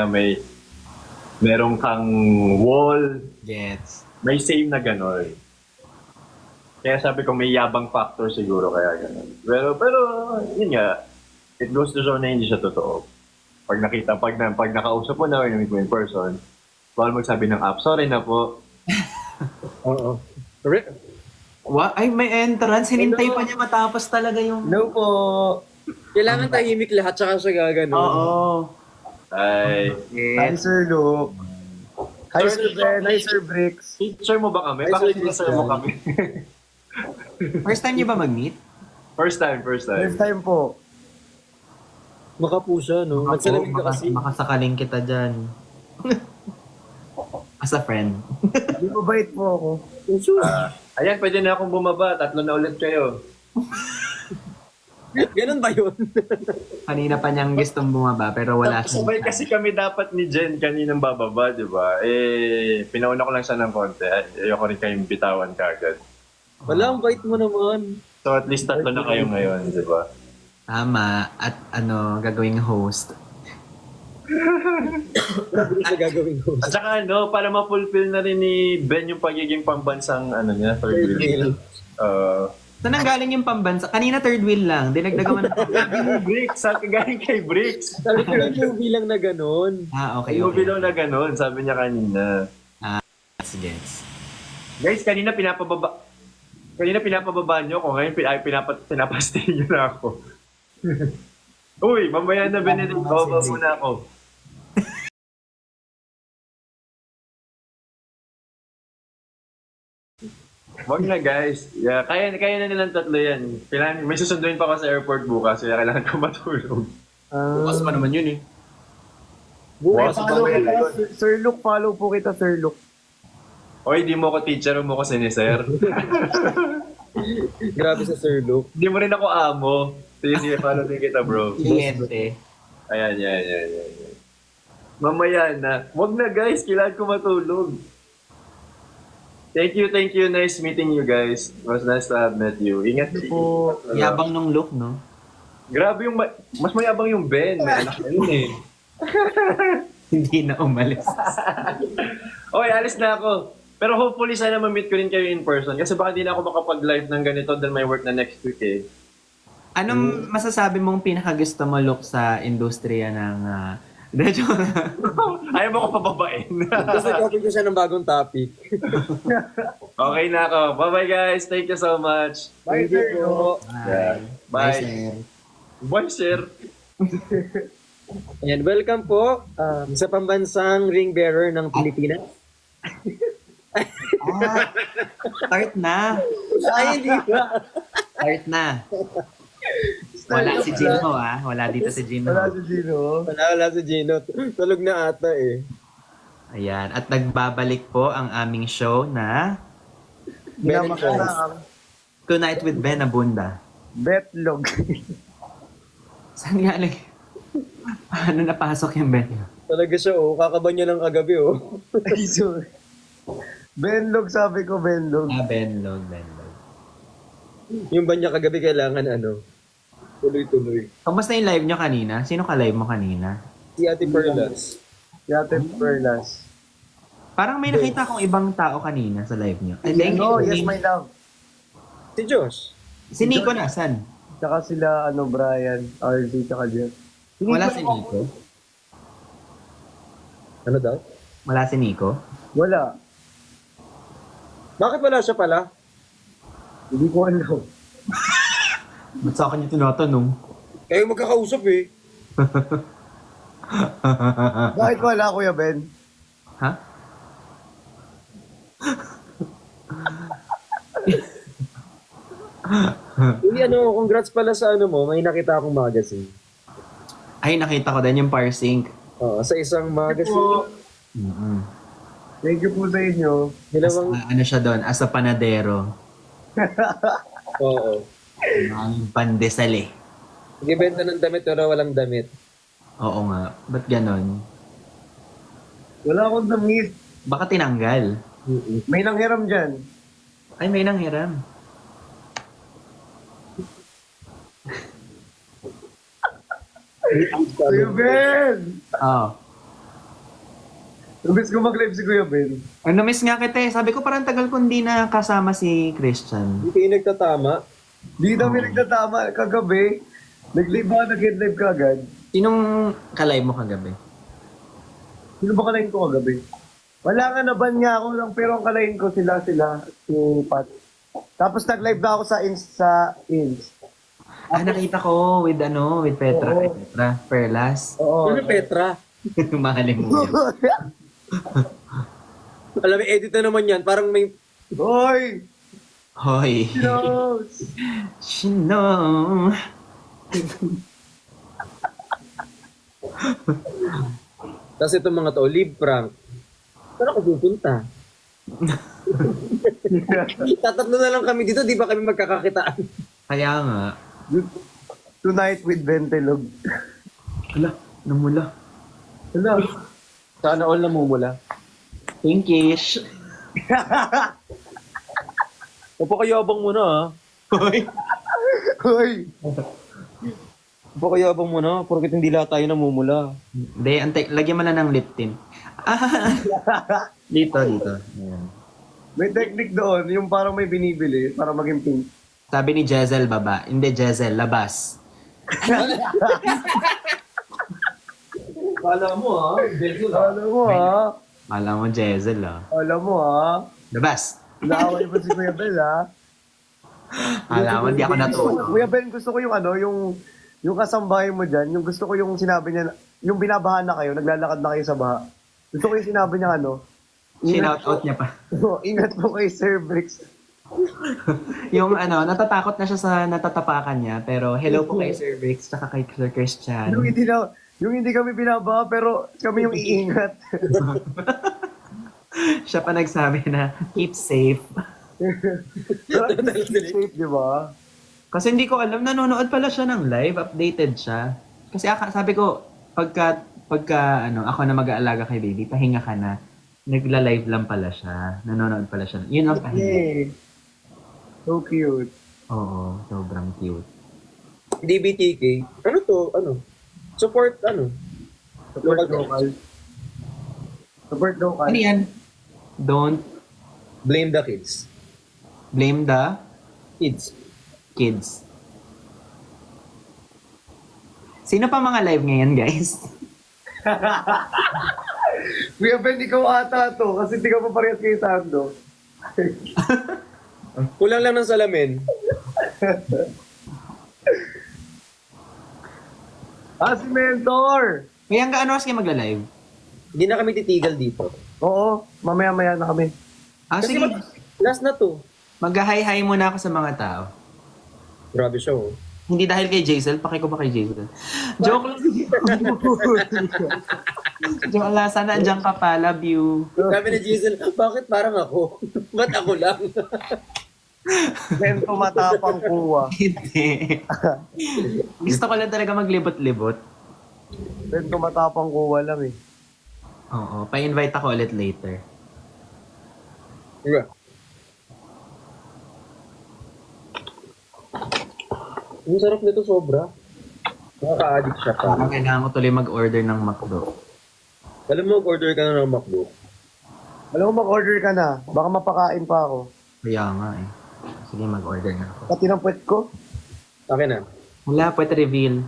may meron kang wall, Gets. may same na gano'n. Kaya sabi ko may yabang factor siguro kaya gano'n. Pero yun nga, it goes to show na hindi siya totoo. Pag nakausap mo na or namit mo in person, bawal magsabi ng app, sorry na po. Oo. Ay, may entrance. Hinintay pa niya matapos talaga yung... No po. Kailangan tahimik lahat, tsaka siya gaganon. Oo. Ay, Hi, Gets. Sir Luke. Hi, Sir, Sir Ben. Hi, Sir Bricks. teacher mo ba kami? Ay, Bakit sir, sinasir mo kami? First time niyo ba mag-meet? first time. First time po. Maka po siya, no? Nagsalamig ka kasi. Makasakaling kita dyan. As a friend. Di ba bait po ako? Ayan, pwede na akong bumaba. 3 na ulit kayo. Ganun ba yun? Kanina pa niyang gustong bumaba pero wala siyang Sabay kasi kami dapat ni Jen kaninang bababa, di ba? Pinauna ko lang siya ng konti. Ayoko rin kayong bitawan kagad. Wala, ang bait mo naman. So at least 3 na kayo ngayon, di ba? Tama. At gagawing host. Sabi siya gagawin ko. At saka para ma-fulfill na rin ni Ben yung pagiging pambansang niya, third wheel. Saan nang galing yung pambansa? Kanina third wheel lang. Dinagdagan mo na. Sabi ni Bricks, sabi galing kay Bricks. Sabi ko yung movie lang na ganun. Okay, Yung okay. bilaw na ganun, sabi niya kanina. Gets. Guys, kanina pinapababa niyo ako. Ngayon pinapastay niyo na ako. Uy, mamaya na Benedict. Bababa muna ako. Wag na guys. Yeah, kaya na nilang 3 yan. May susunduin pa ako sa airport bukas. Kaya kailangan ko matulog. Bukas pa naman yun eh. Bukas. Follow kita, Sir Luke. Follow po kita, Sir Luke. Oy, di mo ako teacher, mo ko siniser. Grabe sa Sir Luke. Di mo rin ako amo. Sige, follow din kita bro. Kliyente. Ayan. Mamaya na. Wag na guys, kailangan ko matulog. Thank you. Nice meeting you guys. It was nice to have met you. Ingat po. Yabang nung look, no? Grabe mas mayabang yung Ben. May anak na yun eh. Hindi na umalis. Okay, alis na ako. Pero hopefully sana ma-meet ko rin kayo in person. Kasi baka di na ako makapag-live ng ganito dahil may work na next week eh. Anong masasabi mong pinakagusto mo look sa industriya ng... Ayaw mo ko pababain. Tapos nag-open ko siya ng bagong topic. Okay na ako. Bye-bye guys. Thank you so much. Bye, Sir Luke. Yeah. Bye, Bye. sir. Bye, sir. Ayan, welcome po sa pambansang ring bearer ng Pilipinas. Start na. Ay, hindi ba? Start na. Wala si Gino Wala dito si Gino. Wala si Gino. Wala si Gino. Tulog na ata eh. Ayan. At nagbabalik po ang aming show na Minamakasang Tonight with Ben Abunda. Betlog. Saan galing? Paano napasok yung Ben? Talaga siya oh. Kakaban niya ng kagabi oh. Ay, sorry. Benlog, sabi ko, Benlog. Benlog. Yung banya kagabi kailangan tuloy-tuloy. Kamusta yung live nyo kanina? Sino ka-live mo kanina? Si Ate Perlas. Yate Perlas. Parang may nakita akong ibang tao kanina sa live nyo. I think, No, yes, my love. Si Josh. si Nico nasan? Tsaka sila, Brian, RZ, tsaka Jeff. Wala si Nico? Ano daw? Wala si Nico? Wala. Bakit wala siya pala? Hindi ko alam. Ba't sa akin yung tinatanong? Kayo magkakausap eh. Bakit wala, Kuya Ben? Ha? Hindi congrats pala sa mo, may nakita akong magazine. Ay, nakita ko din yung Parsync. Oo, sa isang magazine. Mm-hmm. Thank you po sa inyo. Dalawang, Ano siya doon? As a panadero. oo. Ang pandesal eh. Nagbibenta ng damit pero walang damit. Oo nga. Ba't ganon? Wala akong damit. Baka tinanggal. May nanghiram dyan. Ay, may nanghiram. Kuya Ben! Oo. Nabis ko mag-live si Kuya Ben. Ano, miss nga kita eh. Sabi ko parang tagal ko hindi na kasama si Christian. Hindi kayo nagtatama. Di kami nagtatama kagabi. Nag-live ba? Nag-live ka agad? Sinong ka-live mo kagabi? Sino ba kalahin ko kagabi? Wala nga, naban niya ako lang, pero ang kalahin ko si Pat. Tapos nag-live na ako sa Ins. Ah, nakita ko with Petra. Oo. Ay, Petra. Perlas. Oo. Ano Petra? Mahalin mo yan. Alam mo, edit na naman yan. Parang may... Hoy! Hoy. Knows! Sino? Tapos itong mga to, live prank. Saan ako pupunta? Tatatlo na lang kami dito, di ba kami magkakakitaan? Kaya nga. Tonight with Ventilog. Hala, namula. Hello. Sana all namumula. Pinkish. Napakayabang mo na, ha? Hoy. Hoy! Napakayabang mo na, porket hindi lahat tayo namumula. Hindi, lagyan mo lang ng lip tint. Ah, dito. Ayan. May technique doon, yung parang may binibili para maging pink. Sabi ni Jezel, baba. Hindi, Jezel, labas. Kala mo, ha? Alam mo ha? Alam mo, Jezel, ah. Alam mo ha? Labas. Naaway pa si Kuya Ben ha? Alam mo, hindi ako natuto. Kuya Ben, gusto ko yung yung kasambahay mo dyan, yung gusto ko yung sinabi niya, yung binabahan na kayo, naglalakad na kayo sa baha. Gusto ko yung sinabi niya Shinout out niya pa. ingat po kay Sir Bricks. Yung natatakot na siya sa natatapakan niya, pero hello po kay Sir Briggs, tsaka kay Sir Christian. Yung hindi kami binabaha, pero kami yung iingat. Siya pa nagsabi na, keep safe. Safe, di ba? Kasi hindi ko alam, nanonood pala siya ng live, updated siya. Kasi sabi ko, pagka ako na mag-aalaga kay baby, pahinga ka na. Nagla-live lang pala siya. Nanonood pala siya. Yun ang pahinga. Yay! So cute. Oo, sobrang cute. DBTK. Ano to? Support, Support local. Support local. Ano yan? Don't Blame the kids. blame the Kids. kids. Sino pa mga live ngayon, guys? Kuya Ben, ikaw ata to, kasi di ka pa parehas kay Sando. Kulang lang ng salamin. Si Mentor! Kaya hanggang ano oras kayo magla-live? Hindi na kami titigal dito. Oo, mamaya-maya na kami. Kasi Sige. last na to. Mag-hi-hi muna ako sa mga tao. Grabe siya, oh. Hindi dahil kay Jaisel, paki ko ba kay Jaisel? Joke lang. Joke lang, sana andyan ka pa, love you. Sabi ni Jizel, bakit parang ako? Ba't ako lang? Mento matapang kuwa. Hindi. Gusto ko lang talaga maglibot-libot. Mento matapang kuwa lang eh. Oo, pa-invite ako ulit later. Diba? Ang sarap nito sobra. Nakaka-addict siya pa. Parang kailangan ko tuloy mag-order ng McDo. Alam mo, order ka na ng McDo. Alam mo, mag-order ka na. Baka mapakain pa ako. Kaya nga eh. Sige, mag-order na ako. Pati ng puwet ko. Akin na. Wala, pwede reveal.